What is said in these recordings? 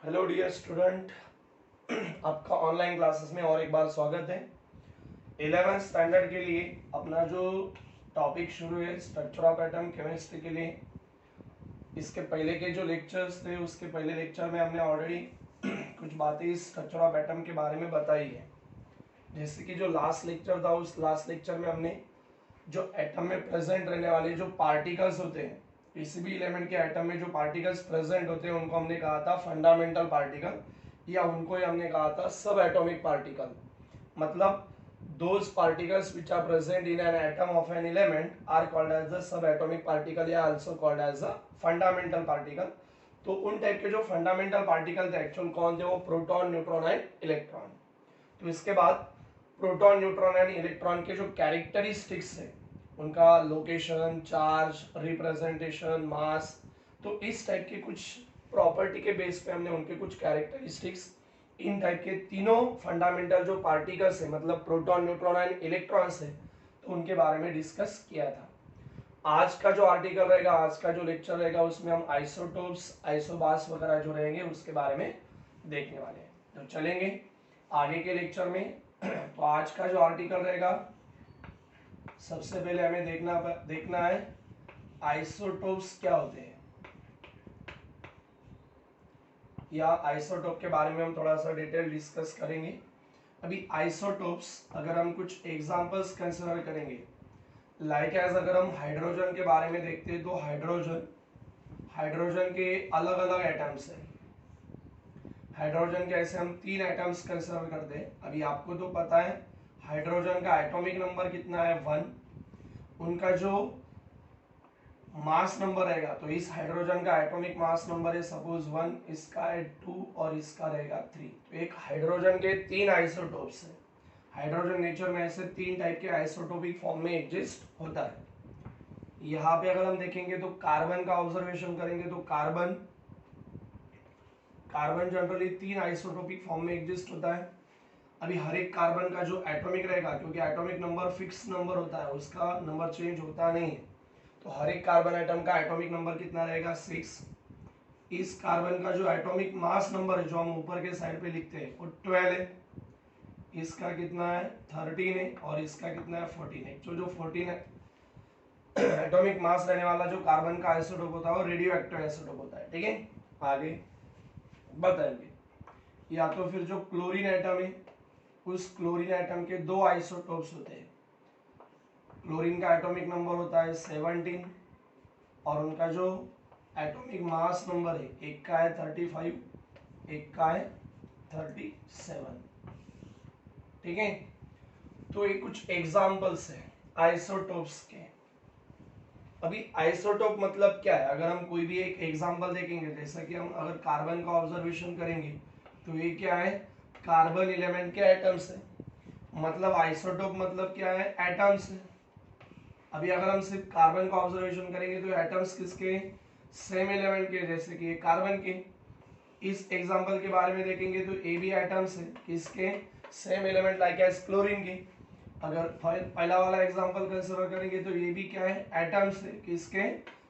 Hello dear student, आपका online classes में और एक बार स्वागत है। 11th स्टैंडर्ड के लिए अपना जो टॉपिक शुरू है स्ट्रक्चर ऑफ एटम केमिस्ट्री के लिए, इसके पहले के जो लेक्चर्स थे उसके पहले लेक्चर में हमने ऑलरेडी कुछ बातें स्ट्रक्चर ऑफ एटम के बारे में बताई है। जैसे कि जो लास्ट लेक्चर था, उस लास्ट लेक्चर में हमने जो एटम में प्रेजेंट रहने वाले जो पार्टिकल्स होते हैं, किसी भी एलिमेंट के एटम में जो पार्टिकल्स प्रेजेंट होते हैं उनको हमने कहा था फंडामेंटल पार्टिकल, या उनको ही हमने कहा था सब एटॉमिक पार्टिकल। मतलब those particles which are present in an atom of an element are called as the sub atomic particle या also called as the fundamental particle. तो उन टाइप के जो फंडामेंटल पार्टिकल थे एक्चुअल कौन थे? वो प्रोटॉन, न्यूट्रॉन एंड इलेक्ट्रॉन। तो इसके बाद प्रोटॉन, न्यूट्रॉन एंड इलेक्ट्रॉन के जो कैरेक्टरिस्टिक्स है, उनका लोकेशन, चार्ज, रिप्रेजेंटेशन, मास, तो इस टाइप के कुछ प्रॉपर्टी के बेस पे हमने उनके कुछ कैरेक्टरिस्टिक्स, इन टाइप के तीनों फंडामेंटल जो पार्टिकल्स है, मतलब प्रोटॉन, न्यूट्रॉन एंड इलेक्ट्रॉन्स है, तो उनके बारे में डिस्कस किया था। आज का जो आर्टिकल रहेगा, आज का जो लेक्चर रहेगा, उसमें हम आइसोटोप्स, आइसोबार्स वगैरह जो रहेंगे उसके बारे में देखने वाले हैं। तो चलेंगे आगे के लेक्चर में। तो आज का जो आर्टिकल रहेगा, सबसे पहले हमें देखना है आइसोटोप्स क्या होते हैं, या आइसोटोप के बारे में हम थोड़ा सा डिटेल डिस्कस करेंगे। अभी आइसोटोप्स अगर हम कुछ एग्जांपल्स कंसीडर करेंगे, लाइक एज अगर हम हाइड्रोजन के बारे में देखते हैं, तो हाइड्रोजन के अलग अलग एटम्स हैं। हाइड्रोजन के ऐसे हम 3 एटम्स कंसीडर करते हैं। अभी आपको तो पता है हाइड्रोजन का एटॉमिक नंबर कितना है, 1। उनका जो मास नंबर रहेगा, तो इस हाइड्रोजन का एटॉमिक मास नंबर है सपोज 1, इसका है 2 और इसका रहेगा 3। तो एक हाइड्रोजन के 3 आइसोटोप्स है। हाइड्रोजन नेचर में ऐसे 3 टाइप के आइसोटोपिक फॉर्म में एग्जिस्ट होता है। यहाँ पे अगर हम देखेंगे तो कार्बन का ऑब्जर्वेशन करेंगे, तो कार्बन जनरली 3 आइसोटोपिक फॉर्म में एग्जिस्ट होता है। अभी हर एक कार्बन का जो एटॉमिक रहेगा, क्योंकि एटॉमिक नंबर फिक्स नंबर होता है, उसका नंबर चेंज होता नहीं है, तो हर एक कार्बन एटम का एटॉमिक नंबर कितना रहेगा, 6। इस कार्बन का जो एटॉमिक मास नंबर है, जो हम ऊपर के साइड पे लिखते हैं, वो 12 है। इसका कितना है, 13 है, और इसका कितना है, 14 है। जो 14 है एटॉमिक मास रहने वाला जो कार्बन का आइसोटोप होता है, वो रेडियो एक्टिव आइसोटोप होता है। ठीक है, आगे बताएंगे। या तो फिर जो क्लोरीन एटम है, उस क्लोरीन एटम के 2 आइसोटोप्स होते हैं। क्लोरीन का एटॉमिक नंबर होता है 17, और उनका जो एटॉमिक मास नंबर है, एक का है 35, एक का है 37। ठीक है, तो ये कुछ एग्जांपल्स है आइसोटोप्स के। अभी आइसोटोप मतलब क्या है, अगर हम कोई भी एक एग्जांपल देखेंगे, जैसे कि हम अगर कार्बन का ऑब्जर्वेशन करेंगे, तो ये क्या है, कार्बन एलिमेंट के एटम्स है। मतलब आइसोटोप मतलब क्या है, एटम्स है। अभी अगर हम सिर्फ कार्बन का ऑब्जर्वेशन करेंगे, तो एटम्स किसके, सेम एलिमेंट के, जैसे कि कार्बन के। इस एग्जांपल के बारे में देखेंगे तो ए भी एटम्स है, किसके, same element like as chlorine के। अगर पहला वाला एग्जांपल कंसीडर करेंगे, तो ये भी क्या है, एटम्स है, किसके,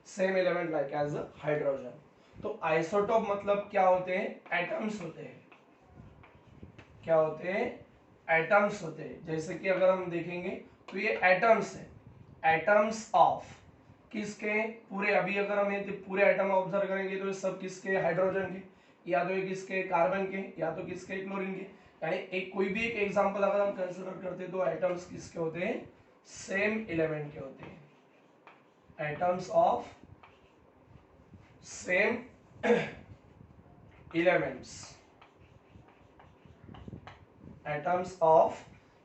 same element like as hydrogen. तो आइसोटोप मतलब क्या होते हैं, एटम्स होते हैं। क्या होते हैं, एटम्स होते हैं। जैसे कि अगर हम देखेंगे तो ये एटम्स है, एटम्स ऑफ किसके, पूरे। अभी अगर हम ये पूरे एटम ऑब्जर्व करेंगे, तो ये सब किसके, हाइड्रोजन के, या तो ये किसके, कार्बन के, या तो किसके, क्लोरीन के। यानी एक कोई भी एक एग्जांपल अगर हम कंसीडर करते हैं, तो एटम्स किसके होते हैं, सेम एलिमेंट के होते हैं। Atoms of same elements, atoms of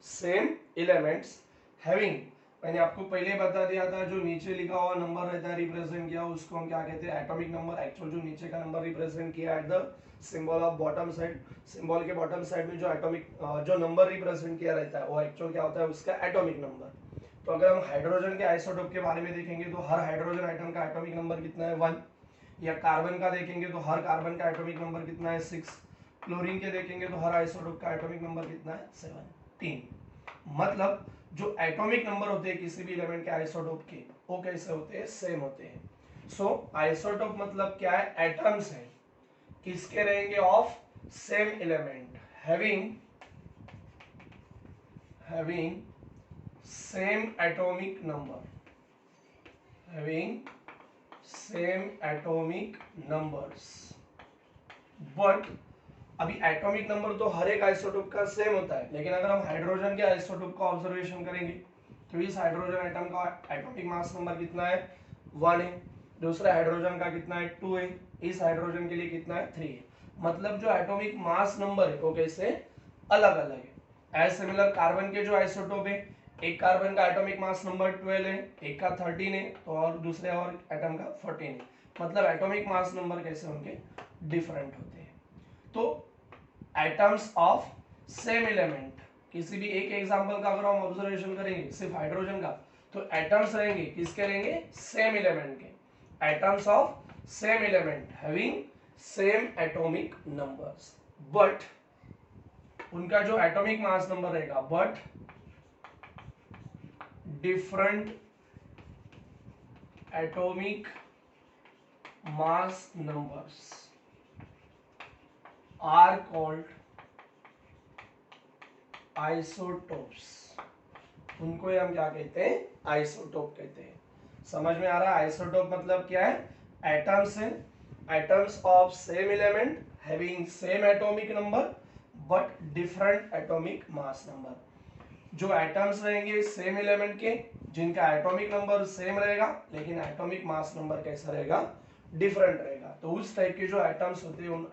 same elements having, मैंने आपको पहले बता दिया था, जो नीचे लिखा हुआ नंबर रहता है रिप्रेजेंट किया, उसको हम क्या कहते हैं, एटॉमिक नंबर। एक्चुअल जो नीचे का नंबर रिप्रेजेंट किया at the symbol of bottom side, symbol के बॉटम साइड में जो एटॉमिक जो नंबर रिप्रेजेंट किया रहता है, वो एक्चुअल क्या होता है, उसका एटॉमिक नंबर। तो अगर हम हाइड्रोजन के आइसोटोप के बारे में देखेंगे, तो हर हाइड्रोजन आइटम का एटॉमिक नंबर कितना है, 1। या कार्बन का देखेंगे तो हर कार्बन का एटॉमिक नंबर कितना है, 6। क्लोरीन के देखेंगे तो हर आइसोटोप का एटॉमिक नंबर कितना है, 7। मतलब जो एटॉमिक नंबर होते हैं किसी भी एलिमेंट के आइसोटोप के, वो कैसे होते हैं, सेम होते हैं। सो आइसोटोप मतलब क्या है, एटम्स है। किसके रहेंगे? Of same element having same atomic number, but अभी एटॉमिक नंबर तो हर एक आइसोटोप का सेम होता है, लेकिन अगर हम हाइड्रोजन के आइसोटोप का ऑब्जर्वेशन करेंगे तो इस हाइड्रोजन एटम का एटॉमिक मास नंबर कितना है? 1 है। दूसरा हाइड्रोजन का कितना है? 2 है। इस हाइड्रोजन के लिए कितना है? 3 है। मतलब जो एटॉमिक मास नंबर है वो कैसे अलग अलग है। एज सिमिलर कार्बन के जो आइसोटोप है, एक कार्बन का एटॉमिक मास नंबर 12 है, एक का 13 है, तो और दूसरे और एटम का 14 है। मतलब एटॉमिक मास नंबर कैसे उनके डिफरेंट होते हैं। तो एटम्स ऑफ सेम एलिमेंट, किसी भी एक एग्जांपल का अगर हम ऑब्जर्वेशन करेंगे सिर्फ हाइड्रोजन का, तो एटम्स रहेंगे किसके? रहेंगे सेम एलिमेंट के। Atoms of same element having same atomic numbers, but उनका जो एटॉमिक मास नंबर रहेगा but different atomic mass numbers are called isotopes. उनको हम क्या कहते हैं? आइसोटोप कहते हैं। समझ में आ रहा है? आइसोटोप मतलब क्या है? एटम्स है, atoms of same element having same atomic number but different atomic mass number. जो एटम्स रहेंगे सेम एलिमेंट के, जिनका एटॉमिक नंबर सेम रहेगा लेकिन एटॉमिक मास नंबर कैसा रहेगा? डिफरेंट रहेगा। तो उस टाइप के जो एटम्स होते हैं उन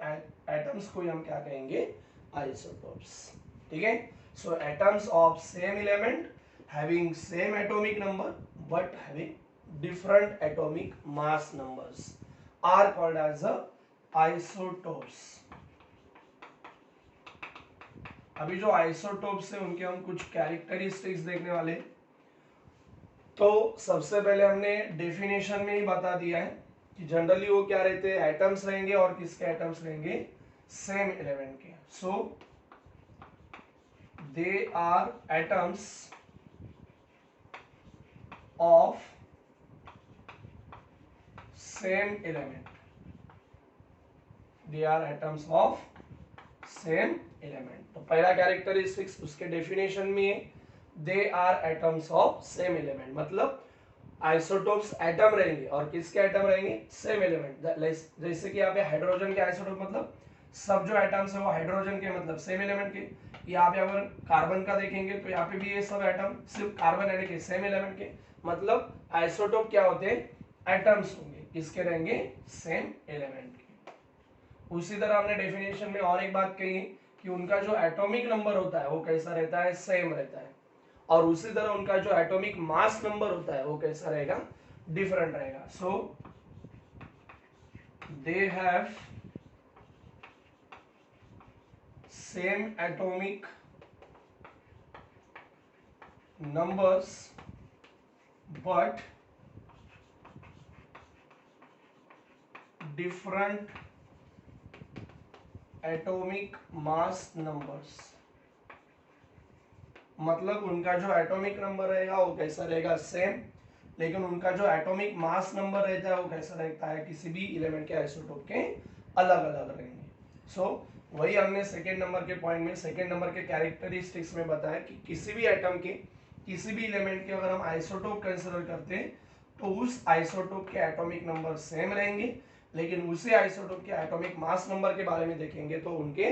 एटम्स को हम क्या कहेंगे? आइसोटोप्स। ठीक है। So atoms of same element having same atomic number but having different atomic mass numbers are called as the isotopes. अभी जो आइसोटोप्स है उनके हम कुछ कैरेक्टरिस्टिक्स देखने वाले। तो सबसे पहले हमने डेफिनेशन में ही बता दिया है कि जनरली वो क्या रहते हैं? एटम्स रहेंगे, और किसके एटम्स रहेंगे? सेम एलिमेंट के। So they are atoms of same element. They are atoms of same element. तो पहला कैरेक्टरिस्टिक्स उसके डेफिनेशन में है, they are atoms of same element। मतलब आइसोटोप्स एटम रहेंगे, और किसके एटम रहेंगे? Same element. जैसे कि यहाँ पे हाइड्रोजन के आइसोटोप मतलब सब जो एटम्स है वो हाइड्रोजन के मतलब सेम एलिमेंट के। यहाँ पे अगर कार्बन का देखेंगे तो यहाँ पे भी ये सब एटम सिर्फ कार्बन यानी कि सेम एलिमेंट के। मतलब आइसोटोप क्या होते हैं? एटम्स होंगे, किसके रहेंगे? सेम एलिमेंट के। उसी तरह हमने डेफिनेशन में और एक बात कही कि उनका जो एटॉमिक नंबर होता है वो कैसा रहता है? सेम रहता है। और उसी तरह उनका जो एटॉमिक मास नंबर होता है वो कैसा रहेगा? डिफरेंट रहेगा। So they have same atomic numbers but different atomic mass numbers। मतलब उनका जो एटॉमिक नंबर रहेगा वो कैसा रहेगा? सेम, लेकिन उनका जो एटॉमिक मास नंबर रहता है वो कैसा रहता है? किसी भी एलिमेंट के आइसोटोप के अलग अलग रहेंगे। सो वही हमने सेकेंड नंबर के पॉइंट में, सेकेंड नंबर के कैरेक्टरिस्टिक्स में बताया कि किसी भी एटम के, किसी भी एलिमेंट के अगर हम आइसोटोप कंसीडर करते हैं तो उस आइसोटोप के एटॉमिक नंबर सेम रहेंगे, लेकिन उसी आइसोटोप के एटॉमिक मास नंबर के बारे में देखेंगे तो उनके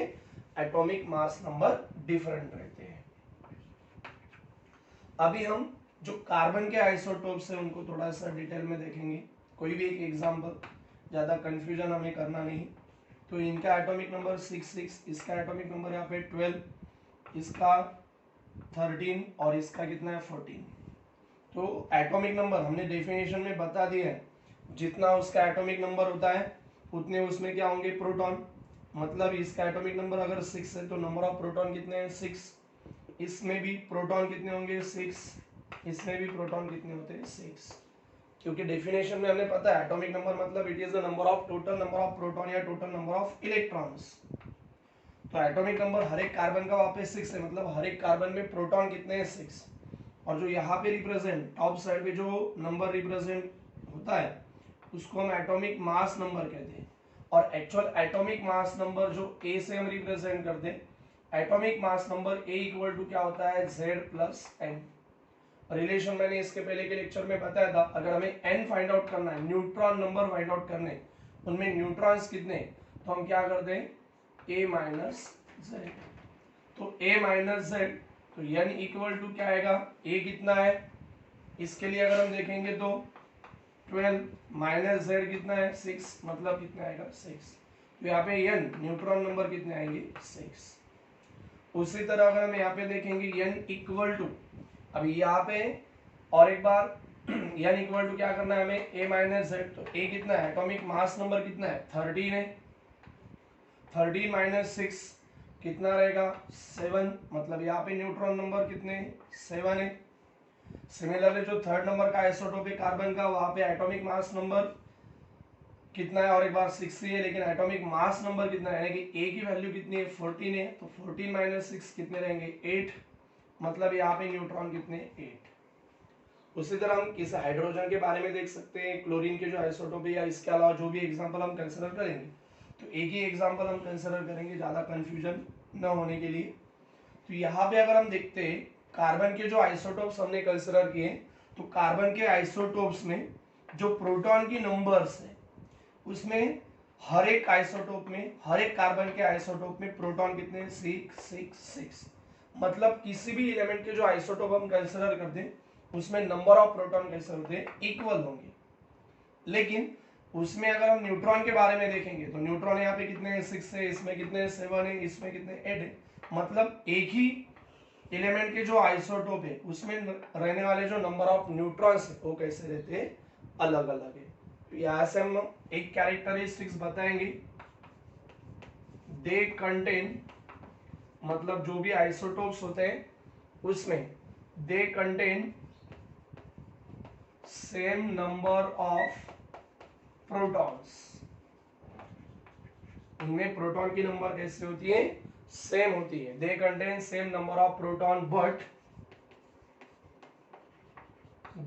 एटॉमिक मास नंबर डिफरेंट रहते हैं। अभी हम जो कार्बन के आइसोटोप्स हैं उनको थोड़ा सा डिटेल में देखेंगे। कोई भी एक एग्जांपल, ज़्यादा कंफ्यूजन हमें करना नहीं। तो इनका एटॉमिक नंबर 66, इसका एटॉमिक नंबर यहाँ पे 12, इसका 13 और इसका कितना है? 14। तो एटॉमिक नंबर हमने डेफिनेशन में बता दिया है, जितना उसका एटॉमिक नंबर होता है उतने उसमें क्या होंगे? प्रोटॉन। मतलब इसका एटॉमिक नंबर अगर 6 है तो नंबर ऑफ प्रोटॉन कितने हैं? 6। इसमें भी प्रोटॉन कितने होंगे? 6। इसमें भी प्रोटॉन कितने होते हैं? 6। क्योंकि डेफिनेशन में हमें पता है एटॉमिक नंबर मतलब it is the number of total number of proton या टोटल नंबर ऑफ इलेक्ट्रॉन्स। तो एटॉमिक नंबर हर एक कार्बन का वापस 6 है, मतलब हर एक कार्बन में प्रोटॉन कितने हैं? 6। और जो यहाँ पे रिप्रेजेंट टॉप साइड पे जो नंबर रिप्रेजेंट होता है उसको हम एटॉमिक मास नंबर कहते हैं। और एक्चुअल एटॉमिक मास नंबर जो ए से हम रिप्रेजेंट करते हैं, atomic mass number A equal to क्या होता है, Z प्लस एन। रिलेशन मैंने इसके पहले के लेक्चर में बताया था। अगर हमें एन फाइंड आउट करना है, न्यूट्रॉन नंबर फाइंड आउट करने, उनमें न्यूट्रॉन्स कितने, तो हम क्या करते हैं, ए माइनस जेड। तो ए माइनस जेड, तो एन इक्वल टू क्या आएगा, ए कितना है, इसके लिए अगर हम देखेंगे तो 12 माइनस जेड कितना है 6, मतलब कितना आएगा 6। तो यहाँ पे एन न्यूट्रॉन नंबर कितने आएंगे 6। उसी तरह अगर हम यहाँ पे देखेंगे एन इक्वल टू, अभी यहाँ पे और एक बार एन इक्वल टू क्या करना है हमें, ए माइनस जेड। तो ए कितना है, एटॉमिक मास नंबर कितना है 13 है, 13 माइनस 6 कितना रहेगा 7, मतलब यहाँ पे न्यूट्रॉन नंबर कितने 7 है। सिमिलरली जो थर्ड नंबर का आइसोटोप है कार्बन का, वहां पे एटॉमिक मास नंबर कितना है, और एक बार 6 ही है, लेकिन एटॉमिक मास नंबर कितना है, यानी कि ए की वैल्यू कितनी है 14 है। तो 14 माइनस 6 कितने रहेंगे 8, मतलब यहाँ पे न्यूट्रॉन कितने 8। उसी तरह हम किस हाइड्रोजन के बारे में देख सकते हैं, क्लोरीन के जो आइसोटोप है, या इसके अलावा जो भी एग्जाम्पल हम कंसिडर करेंगे, तो एक ही एग्जाम्पल हम कंसिडर करेंगे ज्यादा कंफ्यूजन न होने के लिए। तो यहाँ पे अगर हम देखते हैं कार्बन के जो आइसोटोप्स हमने कंसिडर किए, तो कार्बन के आइसोटोप्स में जो प्रोटॉन की नंबर्स है, उसमें हर एक आइसोटोप में, हर एक कार्बन के आइसोटोप में प्रोटॉन कितने 6 6 6, मतलब किसी भी एलिमेंट के जो आइसोटोप हम कंसिडर करते हैं उसमें नंबर ऑफ प्रोटॉन कैसे होते हैं, इक्वल होंगे। लेकिन उसमें अगर हम न्यूट्रॉन के बारे में देखेंगे, तो न्यूट्रॉन यहाँ पे कितने 6 है, इसमें कितने 7 है, इसमें कितने 8 है, मतलब एक ही एलिमेंट के जो आइसोटोप है उसमें रहने वाले जो नंबर ऑफ न्यूट्रॉन्स है वो कैसे रहते हैं, अलग अलग है। तो यहाँ से हम एक कैरेक्टरिस्टिक्स बताएंगे, दे कंटेन, मतलब जो भी आइसोटोप्स होते हैं उसमें they contain same number of protons, उनमें प्रोटॉन की नंबर कैसे होती है, सेम होती है। They contain same number of proton but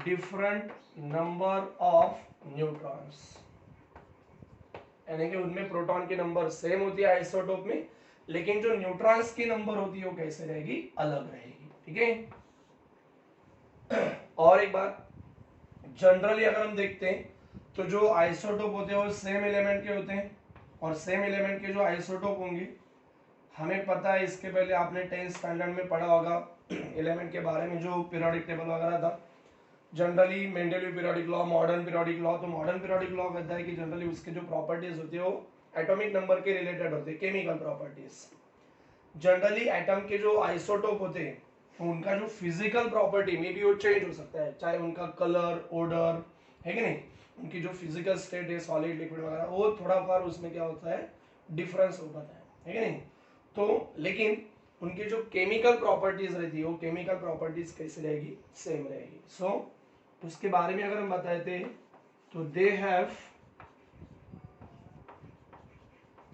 different number of neutrons, यानी कि उनमें प्रोटॉन की नंबर सेम होती है आइसोटोप में, लेकिन जो न्यूट्रॉन्स की नंबर होती है वो कैसे रहेगी, अलग रहेगी। ठीक है। और एक बात, जनरली अगर हम देखते हैं तो जो आइसोटोप होते हैं वो सेम एलिमेंट के होते हैं, और सेम एलिमेंट के जो आइसोटोप होंगे, हमें पता है इसके पहले आपने 10th स्टैंडर्ड में पढ़ा होगा एलिमेंट के बारे में, जो पीरियोडिक टेबल वगैरह था, generally Mendeleev periodic law, modern periodic law. तो मॉडर्न पीरियोडिक लॉ कहता है कि जनरली उसके जो प्रॉपर्टीज होती है वो एटॉमिक नंबर के रिलेटेड होते हैं, केमिकल प्रॉपर्टीज। जनरली एटम के जो आइसोटोप होते हैं उनका जो फिजिकल प्रॉपर्टी में भी वो चेंज हो सकता है, चाहे उनका कलर, ओडर, है कि नहीं, उनकी जो फिजिकल स्टेट है, सॉलिड, लिक्विड वगैरह, वो थोड़ा फार उसमें क्या होता है, डिफरेंस हो पाता है कि नहीं। तो लेकिन उनकी जो केमिकल प्रॉपर्टीज रहती है वो केमिकल प्रॉपर्टीज कैसे रहेगी, सेम रहेगी। सो उसके बारे में अगर हम बताते हैं तो दे have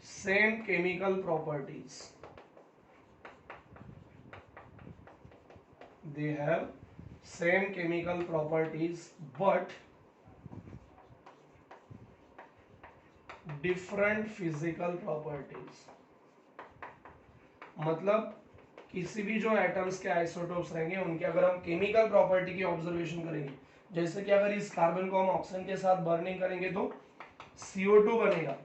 same chemical properties, they have same chemical properties but different physical properties, मतलब किसी भी जो एटम्स के आइसोटोप्स रहेंगे उनके अगर हम केमिकल प्रॉपर्टी की ऑब्जर्वेशन करेंगे, जैसे कि अगर इस कार्बन को हम ऑक्सीजन के साथ बर्निंग करेंगे तो CO2 बनेगा,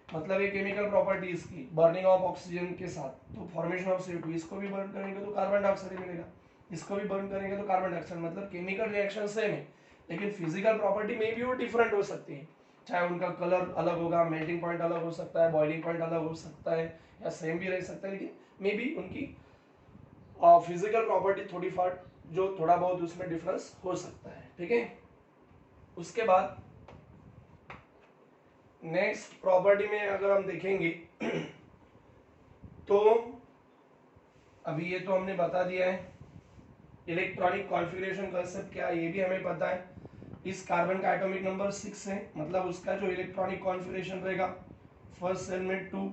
मतलब ये केमिकल प्रॉपर्टी इसकी, बर्निंग ऑफ ऑक्सीजन के साथ तो फॉर्मेशन ऑफ CO2, इसको भी बर्न करेंगे तो कार्बन डाइऑक्साइड मिलेगा, इसको भी बर्न करेंगे तो कार्बन डाइऑक्साइड, मतलब केमिकल रिएक्शन सेम है, लेकिन फिजिकल प्रॉपर्टी में भी वो डिफरेंट हो सकती है, चाहे उनका कलर अलग होगा, मेल्टिंग पॉइंट अलग हो सकता है, बॉइलिंग पॉइंट अलग हो सकता है, या सेम भी रह सकता है, लेकिन मे बी उनकी फिजिकल प्रॉपर्टी थोड़ी फार जो थोड़ा बहुत उसमें डिफरेंस हो सकता है। ठीक है। उसके बाद नेक्स्ट प्रॉपर्टी में अगर हम देखेंगे तो अभी ये तो हमने बता दिया है, इलेक्ट्रॉनिक कॉन्फ़िगरेशन कंसेप्ट क्या है ये भी हमें पता है। इस कार्बन का एटॉमिक नंबर 6 है, मतलब उसका जो इलेक्ट्रॉनिक कॉन्फ़िगरेशन रहेगा, फर्स्ट सेल में 2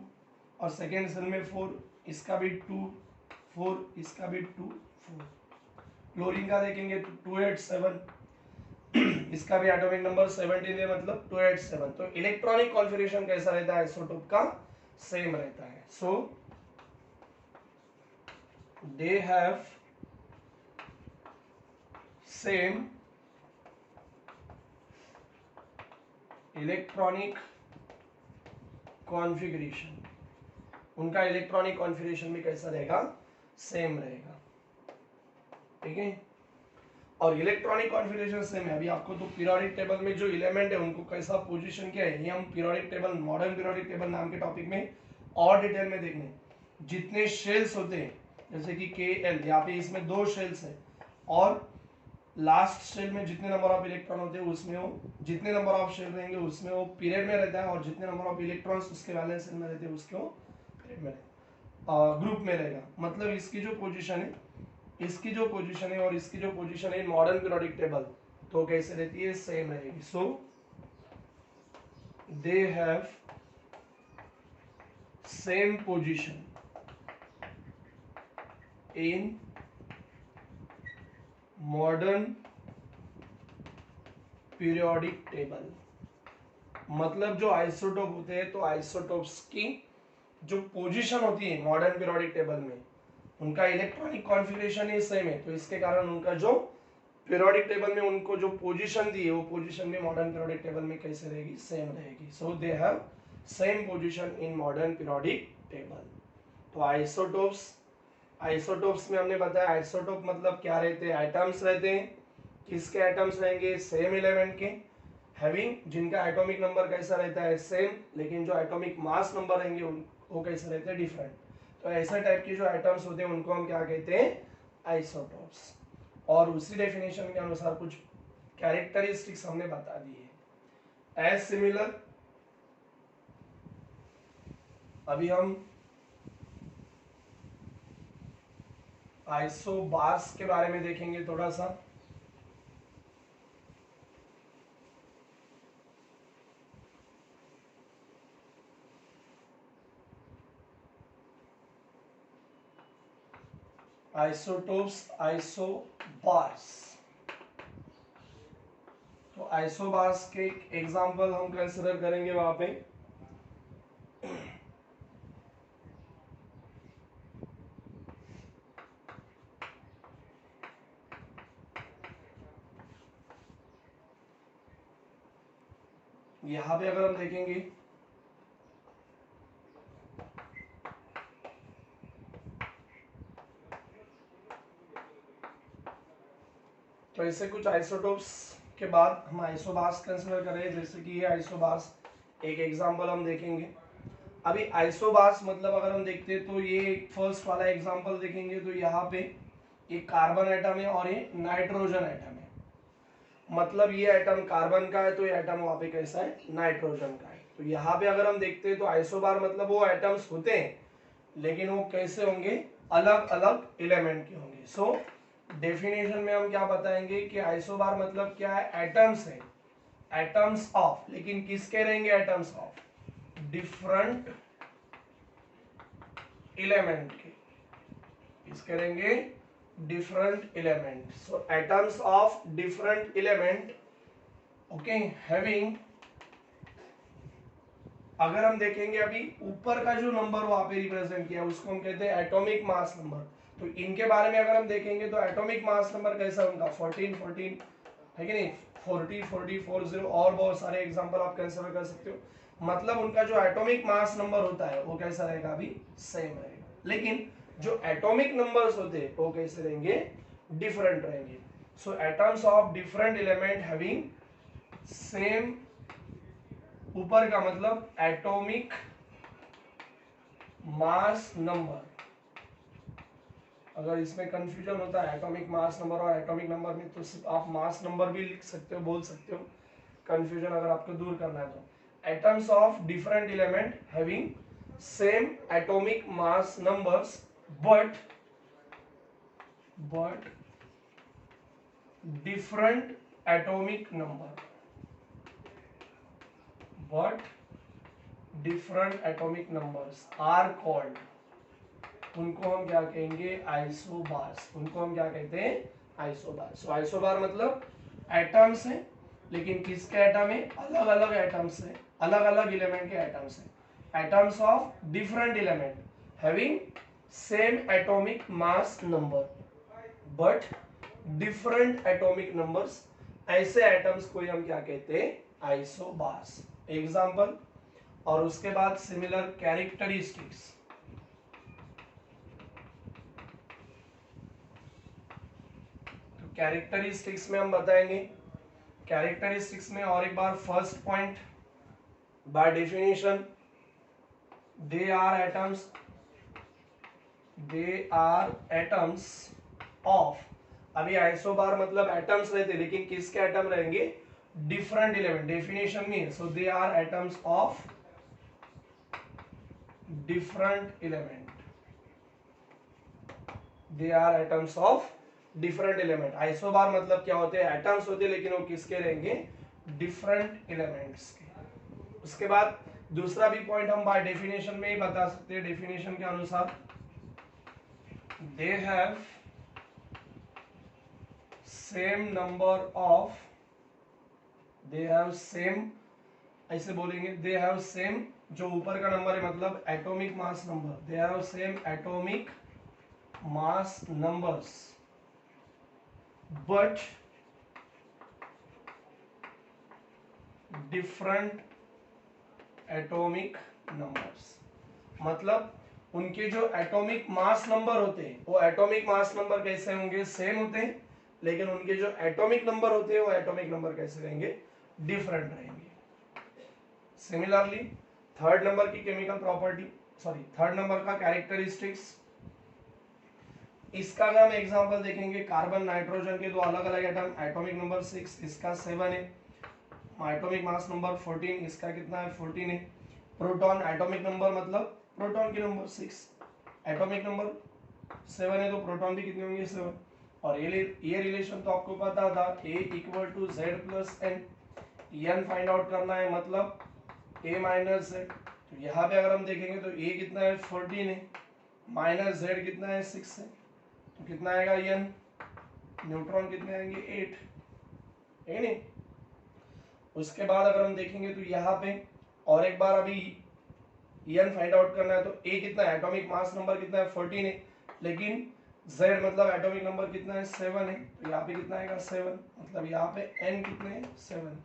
और सेकेंड सेल में 4, इसका भी 2 4, इसका भी 2 4। क्लोरीन का देखेंगे तो 2 8 7, इसका भी एटॉमिक नंबर 17 है, मतलब 287। तो इलेक्ट्रॉनिक कॉन्फ़िगरेशन कैसा रहता है आइसोटोप का? सेम रहता है। So they have same electronic configuration, उनका इलेक्ट्रॉनिक कॉन्फ़िगरेशन भी कैसा रहेगा? सेम रहेगा। ठीक है, और इलेक्ट्रॉनिक कॉन्फ़िगरेशन सेम है। अभी आपको तो पीरियोडिक टेबल में जो एलिमेंट है उनको कैसा पोजीशन किया है, ये हम periodic table, modern periodic table नाम के टॉपिक में और डिटेल में देखने। जितने शेल्स होते हैं, जैसे कि KL, यहाँ पे इसमें 2 शेल्स है, और लास्ट शेल में जितने नंबर ऑफ इलेक्ट्रॉन होते हैं उसमें वो, जितने नंबर ऑफ शेल रहेंगे उसमें वो पीरियड में रहता है, और जितने नंबर ऑफ इलेक्ट्रॉन्स उसके वैलेंस शेल में रहते हैं उसके वो पीरियड में ग्रुप में रहेगा। मतलब इसकी जो पोजीशन है, इसकी जो पोजीशन है और इसकी जो पोजीशन है मॉडर्न पीरियोडिक टेबल, तो कैसे रहती है? सेम रहेगी। So they have same position in modern periodic table. मतलब जो आइसोटोप होते हैं, तो आइसोटोप्स की जो पोजीशन होती है मॉडर्न पीरियोडिक टेबल में, उनका इलेक्ट्रॉनिक कॉन्फ़िगरेशन ही सेम है, तो इसके कारण उनका जो पीरियोडिक टेबल में उनको जो पोजीशन दी है वो पोजीशन भी मॉडर्न पीरियोडिक टेबल में कैसे रहेगी? सेम रहेगी। So they have same position in modern periodic table. तो आइसोटोप्स में हमने बताया, आइसोटोप मतलब क्या रहते हैं? एटम्स रहते हैं। किसके एटम्स रहेंगे? सेम एलिमेंट के, हैविंग, जिनका एटॉमिक नंबर कैसा रहता है? सेम, लेकिन जो एटॉमिक मास नंबर रहेंगे वो कैसे रहते हैं? डिफरेंट। तो ऐसा टाइप के जो एटम्स होते हैं उनको हम क्या कहते हैं? आइसोटोप्स। और उसी डेफिनेशन के अनुसार कुछ कैरेक्टरिस्टिक्स हमने बता दी है। एज सिमिलर, अभी हम आइसोबार्स के बारे में देखेंगे थोड़ा सा। Isotopes, isobars. तो आइसोबार्स के एग्जांपल हम कंसीडर करेंगे वहां पे। यहां पे अगर हम देखेंगे तो ऐसे कुछ आइसोटोप्स के बाद हम आइसोबार्स कंसीडर करें, जैसे कि ये आइसोबार्स, एक एग्जांपल हम देखेंगे। अभी आइसोबार्स मतलब अगर हम देखते हैं तो ये फर्स्ट वाला एग्जांपल देखेंगे तो यहाँ पे एक कार्बन एटम है और ये नाइट्रोजन एटम है। मतलब ये एटम कार्बन का है तो ये एटम वहां पे कैसा है? नाइट्रोजन का है। तो यहाँ पे अगर हम देखते हैं तो आइसोबार मतलब वो एटम्स होते हैं, लेकिन वो कैसे होंगे? अलग अलग एलिमेंट के होंगे। सो डेफिनेशन में हम क्या बताएंगे कि आइसोबार मतलब क्या है? एटम्स है, एटम्स ऑफ, लेकिन किसके रहेंगे? एटम्स ऑफ डिफरेंट एलिमेंट के। किसके रहेंगे? Different element. So atoms of different element, okay, having, अगर हम देखेंगे अभी ऊपर का जो नंबर वहां पे रिप्रेजेंट किया उसको हम कहते हैं एटॉमिक मास नंबर। तो इनके बारे में अगर हम देखेंगे तो एटॉमिक मास नंबर कैसा उनका? 14 14 है कि नहीं? 40 40 40 और बहुत सारे एग्जांपल आप कंसीडर कर सकते हो। मतलब उनका जो एटॉमिक मास नंबर होता है वो कैसा रहेगा? अभी सेम रहेगा, लेकिन जो एटॉमिक नंबर्स होते हैं वो कैसे रहेंगे? डिफरेंट रहेंगे। So atoms of different element having same, ऊपर का मतलब एटॉमिक मास नंबर। अगर इसमें कंफ्यूजन होता है एटॉमिक मास नंबर और एटॉमिक नंबर में, तो सिर्फ आप मास नंबर भी लिख सकते हो, बोल सकते हो। कंफ्यूजन अगर आपको दूर करना है तो atoms of different element having same atomic mass numbers but different atomic number, but different atomic numbers are called, उनको हम क्या कहेंगे? आइसोबार्स। उनको हम क्या कहते हैं? आइसोबार। सो आइसोबार मतलब एटम्स हैं लेकिन किसके एटम है? अलग अलग एटम्स है, अलग अलग एलिमेंट के एटम्स है, atoms of different element having same atomic mass number but different atomic numbers, ऐसे एटम्स को हम क्या कहते हैं? आइसोबार्स। एग्जांपल, और उसके बाद सिमिलर कैरेक्टरिस्टिक्स। तो कैरेक्टरिस्टिक्स में हम बताएंगे, कैरेक्टरिस्टिक्स में और एक बार first point, by definition they are atoms of, अभी आइसोबार मतलब एटम्स रहते, लेकिन किसके एटम रहेंगे? डिफरेंट एलिमेंट, डेफिनेशन में। So they are atoms of different element, they are atoms of different element. Isobar मतलब क्या होते हैं? एटम्स होते हैं, लेकिन वो किसके रहेंगे? डिफरेंट एलिमेंट्स के। उसके बाद दूसरा भी पॉइंट हम बाय डेफिनेशन में ही बता सकते हैं, डेफिनेशन के अनुसार दे have same number of, they have same, ऐसे बोलेंगे दे हैव सेम, जो ऊपर का नंबर है मतलब atomic mass number, they have same atomic mass numbers but different atomic numbers. मतलब उनके जो एटॉमिक मास नंबर होते हैं वो एटॉमिक मास नंबर कैसे होंगे? सेम होते हैं, लेकिन उनके जो एटॉमिक नंबर होते हैं वो एटॉमिक नंबर कैसे रहेंगे? डिफरेंट रहेंगे। सिमिलरली थर्ड नंबर की chemical property, sorry third number का कैरेक्टरिस्टिक्स, इसका अगर हम एग्जांपल देखेंगे, कार्बन नाइट्रोजन के दो अलग अलग एटम, एटॉमिक नंबर 6, इसका 7 है, एटॉमिक मास नंबर 14, इसका कितना है? 14 है। प्रोटॉन एटॉमिक नंबर मतलब प्रोटॉन की नंबर 6, एटॉमिक नंबर 7 है, तो प्रोटॉन भी कितने होंगे? 7। और ये रिलेशन तो आपको पता था, A equal to Z plus N, N find out करना है मतलब A माइनस जेड। तो यहाँ पे अगर हम देखेंगे तो A कितना है? 14 है, माइनस जेड कितना है? 6 है, तो कितना आएगा? एन। न्यूट्रॉन कितने आएंगे? 8 है नहीं। उसके बाद अगर हम देखेंगे तो यहाँ पे और एक बार अभी एन फाइंड आउट करना है, तो A कितना है? एटॉमिक मास नंबर कितना है? 14 है, लेकिन Z मतलब एटॉमिक नंबर कितना है? 7 है, तो यहाँ पे कितना आएगा? 7। मतलब यहाँ पे N कितने हैं? 7।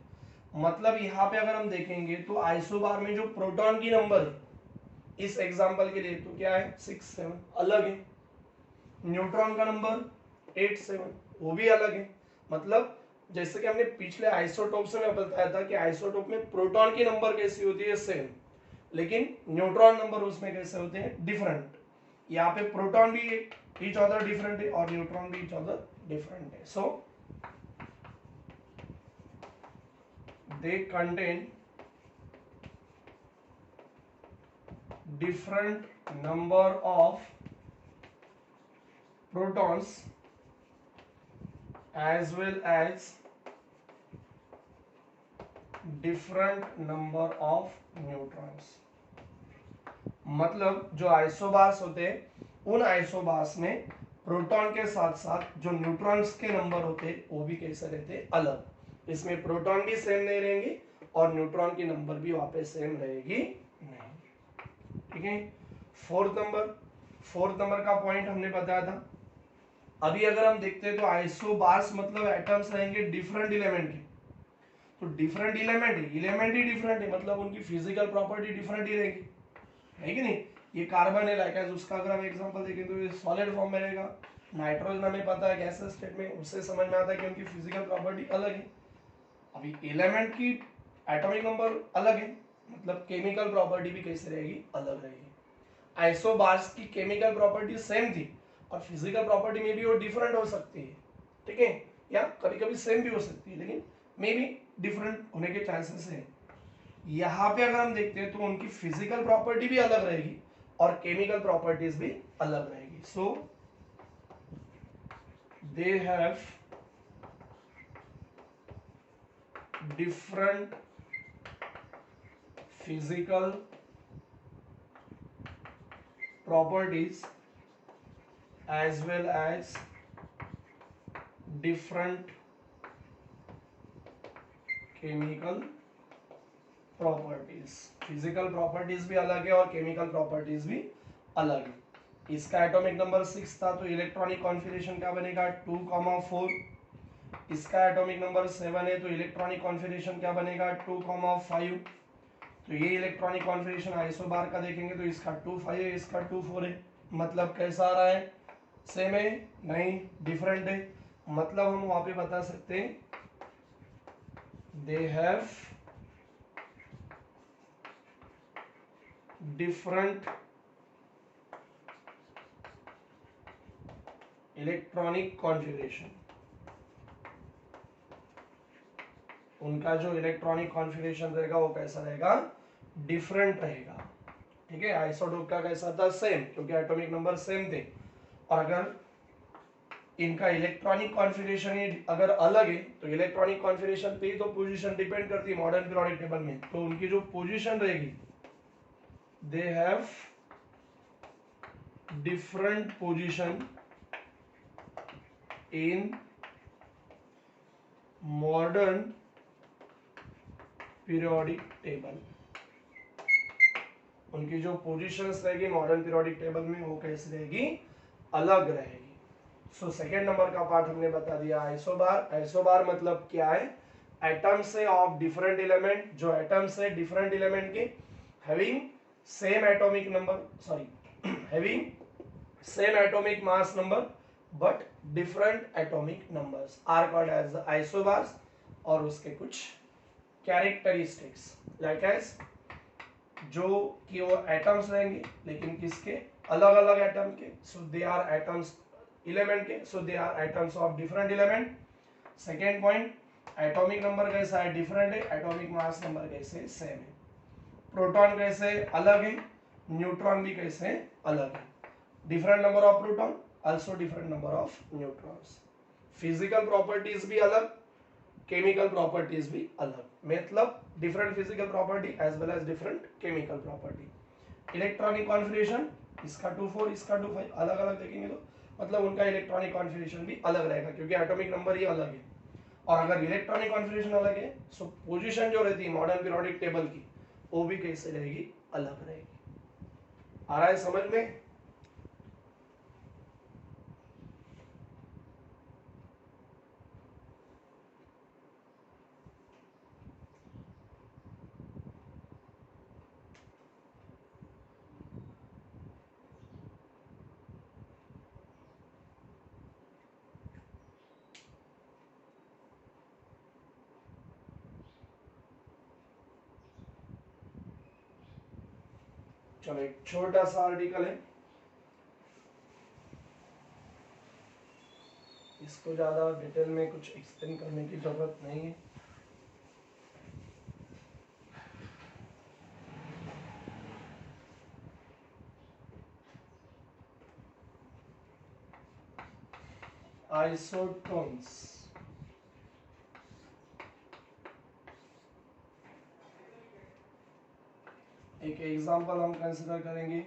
मतलब यहाँ पे अगर हम देखेंगे तो आइसोबार में जो प्रोटॉन की नंबर है इस एग्जांपल के लिए तो क्या है? 6 7 अलग है। न्यूट्रॉन का नंबर 8 7 वो भी अलग है। मतलब जैसे कि हमने पिछले आइसोटोप्स में बताया था कि आइसोटोप में प्रोटॉन की नंबर कैसी होती है? सेम, लेकिन न्यूट्रॉन नंबर उसमें कैसे होते हैं? डिफरेंट। यहाँ पे प्रोटॉन भी ईच अदर डिफरेंट है और न्यूट्रॉन भी ईच अदर डिफरेंट है। सो they contain different number of protons as well as different number of neutrons। मतलब जो आइसोबार्स होते हैं उन आइसोबार्स में प्रोटॉन के साथ साथ जो न्यूट्रॉन्स के नंबर होते हैं वो भी कैसे रहते हैं? अलग। इसमें प्रोटॉन भी सेम नहीं रहेंगे और न्यूट्रॉन की नंबर भी वहां पे सेम रहेगी नहीं। ठीक है। फोर्थ नंबर का पॉइंट हमने बताया था। अभी अगर हम देखते हैं तो आइसोबार्स मतलब एटम्स रहेंगे डिफरेंट एलिमेंट के। तो डिफरेंट एलिमेंट ही डिफरेंट है, मतलब उनकी फिजिकल प्रॉपर्टी डिफरेंट ही रहेगी, है कि नहीं? ये कार्बन है लाइक उसका अगर हम एग्जांपल देखें तो ये सॉलिड फॉर्म में रहेगा। नाइट्रोजन हमें पता है गैसेस स्टेट में, उससे समझ में आता है कि उनकी फिजिकल प्रॉपर्टी अलग है। अभी एलिमेंट की एटॉमिक नंबर अलग है, मतलब केमिकल प्रॉपर्टी भी कैसे रहेगी? अलग रहेगी। आइसोबार्स की केमिकल प्रॉपर्टी सेम थी और फिजिकल प्रॉपर्टी में भी वो डिफरेंट हो सकती है, ठीक है, या कभी कभी सेम भी हो सकती है, लेकिन मे भी डिफरेंट होने के चांसेस है। यहाँ पे अगर हम देखते हैं तो उनकी फिजिकल प्रॉपर्टी भी अलग रहेगी और केमिकल प्रॉपर्टीज भी अलग रहेगी। So they have different physical properties as well as different chemical properties. Physical properties भी अलग है और केमिकल प्रॉपर्टीज भी अलग है। इसका एटॉमिक नंबर 6 था तो इलेक्ट्रॉनिक कॉन्फिगरेशन क्या बनेगा 2,4। इसका एटॉमिक नंबर 7 है तो इलेक्ट्रॉनिक कॉन्फिगरेशन क्या बनेगा 2,5। तो ये इलेक्ट्रॉनिक कॉन्फिगरेशन आइसोबार का देखेंगे तो इसका 2,5 है, इसका 2,4 है। मतलब कैसा आ रहा है, सेम है नहीं, डिफरेंट है। मतलब हम वहां पे बता सकते हैं they have different electronic configuration. उनका जो इलेक्ट्रॉनिक कॉन्फिगरेशन रहेगा वो कैसा रहेगा, डिफरेंट रहेगा। ठीक है, आइसोटोप का कैसा था, सेम, क्योंकि एटॉमिक नंबर सेम थे। और अगर इनका इलेक्ट्रॉनिक कॉन्फिगरेशन अगर अलग है तो इलेक्ट्रॉनिक कॉन्फिगरेशन पे ही तो पोजीशन डिपेंड करती है मॉडर्न पीरियोडिक टेबल में। तो उनकी जो पोजीशन रहेगी they have different position in modern periodic table. उनकी जो पोजीशंस रहेगी मॉडर्न पीरियोडिक टेबल में वो कैसी रहेगी, अलग रहेगी। सो सेकेंड नंबर का पार्ट हमने बता दिया आइसोबार। आइसोबार मतलब क्या है, एटम्स है ऑफ डिफरेंट एलिमेंट, जो एटम्स है डिफरेंट एलिमेंट के having same atomic number, sorry having same atomic mass number but different atomic numbers are called as the isobars. और उसके कुछ कैरेक्टरिस्टिक्स लाइक एज जो कि वो एटम्स रहेंगे लेकिन किसके, अलग अलग एटम के, so they are atoms element के, so they are atoms of different element. Second point, atomic number कैसा है, डिफरेंट है, एटॉमिक मास नंबर कैसे, सेम है। प्रोटॉन कैसे अलग है, न्यूट्रॉन भी कैसे अलग है, different number of proton also different number of neutrons. Physical properties भी अलग, केमिकल प्रॉपर्टीज भी अलग, मतलब different physical property as well as different chemical property. Electronic configuration इसका 2,4 इसका 2,5 अलग अलग देखेंगे तो मतलब उनका इलेक्ट्रॉनिक कॉन्फिगरेशन भी अलग रहेगा क्योंकि एटॉमिक नंबर ही अलग है। और अगर इलेक्ट्रॉनिक कॉन्फिगरेशन अलग है सो पोजीशन जो रहती है मॉडर्न पीरियोडिक टेबल की वो भी कैसे रहेगी, अलग रहेगी। आ रहा है समझ में? चलो एक छोटा सा आर्टिकल है, इसको ज्यादा डिटेल में कुछ एक्सप्लेन करने की जरूरत नहीं है। आइसोटोन्स, एक एग्जांपल हम कंसिडर करेंगे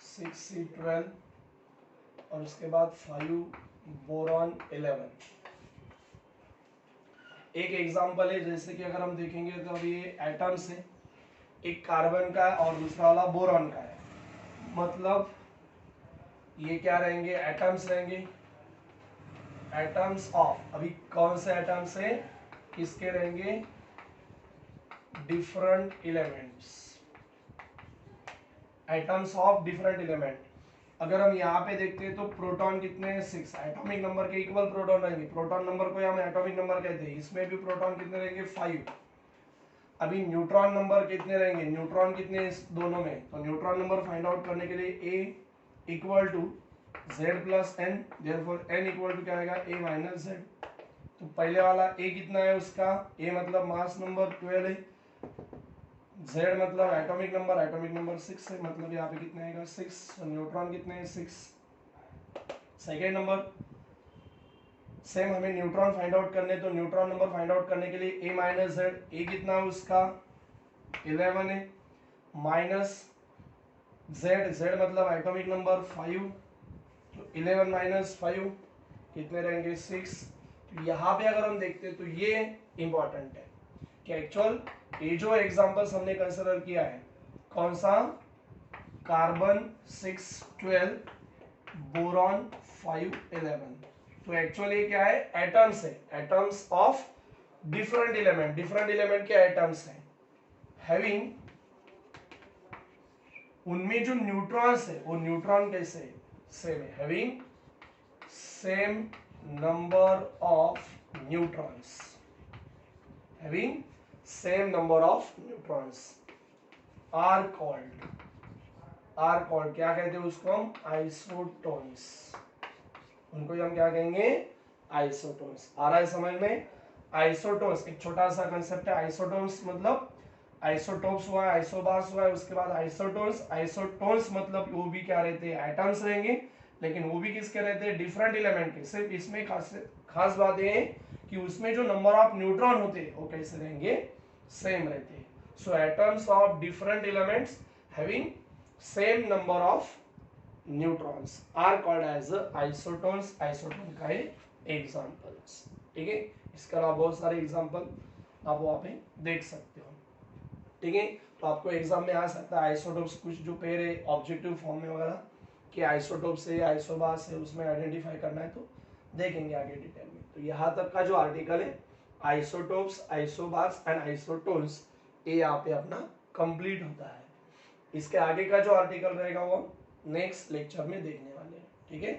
6C12 और उसके बाद 5 बोरॉन 11। एक एग्जांपल है, जैसे कि अगर हम देखेंगे तो अभी ये एटम्स है, एक कार्बन का है और दूसरा वाला बोरॉन का है। मतलब ये क्या रहेंगे, एटम्स रहेंगे, एटम्स ऑफ, अभी कौन से एटम्स है, किसके रहेंगे, different elements, atoms of different element. अगर हम यहाँ पे देखते हैं तो प्रोटॉन कितने हैं, 6, एटॉमिक नंबर के इक्वल प्रोटॉन रहेंगे, प्रोटॉन नंबर को हम एटॉमिक नंबर कहते हैं। इसमें भी प्रोटॉन कितने रहेंगे, 5। अभी न्यूट्रॉन नंबर कितने रहेंगे, न्यूट्रॉन कितने इस दोनों में, तो न्यूट्रॉन नंबर फाइंड आउट करने के लिए A equal to Z plus N, therefore N equal to क्या आएगा, A माइनस Z। तो पहले वाला A कितना है उसका, A मतलब मास नंबर 12 है, Z मतलब एटॉमिक नंबर 6 है, मतलब यहाँ पे कितने आएगा 6, न्यूट्रॉन कितने हैं 6। सेकेंड नंबर सेम हमें न्यूट्रॉन फाइंड आउट करने, तो न्यूट्रॉन नंबर फाइंड आउट करने के लिए A माइनस Z, A कितना है उसका 11 है, माइनस Z मतलब एटॉमिक नंबर 5, तो 11 माइनस 5 कितने रहेंगे 6। यहाँ पे अगर हम देखते हैं तो ये इंपॉर्टेंट है कि एक्चुअल ये जो एग्जांपल्स हमने कंसिडर किया है कौन सा, कार्बन 612, बोरॉन 511, तो एक्चुअली क्या है, एटम्स है, atoms of different element, different element के एटम्स है हैविंग, उनमें जो न्यूट्रॉन्स है वो न्यूट्रॉन कैसे सेम है, having same number of neutrons, having same number of neutrons are called क्या कहते हैं उसको हम, आइसोटोन्स, उनको हम क्या कहेंगे, आइसोटोन्स। आ रहा है समझ में, आइसोटोन्स एक छोटा सा कंसेप्ट है, आइसोटोन्स मतलब आइसोटोप्स हुआ है, आइसोबार्स हुआ है, उसके बाद आइसोटोन्स, आइसोटोन्स मतलब वो भी क्या रहते हैं, एटम्स रहेंगे, लेकिन वो भी किसके रहते हैं, डिफरेंट एलिमेंट के। सिर्फ इसमें खास बात ये है कि उसमें जो नंबर ऑफ न्यूट्रॉन होते हैं वो कैसे रहेंगे, सेम रहते हैं। So atoms of different elements having same number of neutrons are called as isotones, isotone का एग्जांपल्स। ठीक है, इसके अलावा बहुत सारे एग्जांपल आप वहां पे देख सकते हो। ठीक है, तो आपको एग्जाम में आ सकता है आइसोटोप्स कुछ जो पेयर है ऑब्जेक्टिव फॉर्म में वगैरह कि आइसोटोप्स है, आइसोबार्स है, उसमें आइडेंटिफाई करना है तो देखेंगे आगे डिटेल में। तो यहाँ तक का जो आर्टिकल है आइसोटोप्स, आइसोबार्स एंड आइसोटोन्स, ये यहाँ पे अपना कंप्लीट होता है। इसके आगे का जो आर्टिकल रहेगा वो नेक्स्ट लेक्चर में देखने वाले हैं। ठीक है।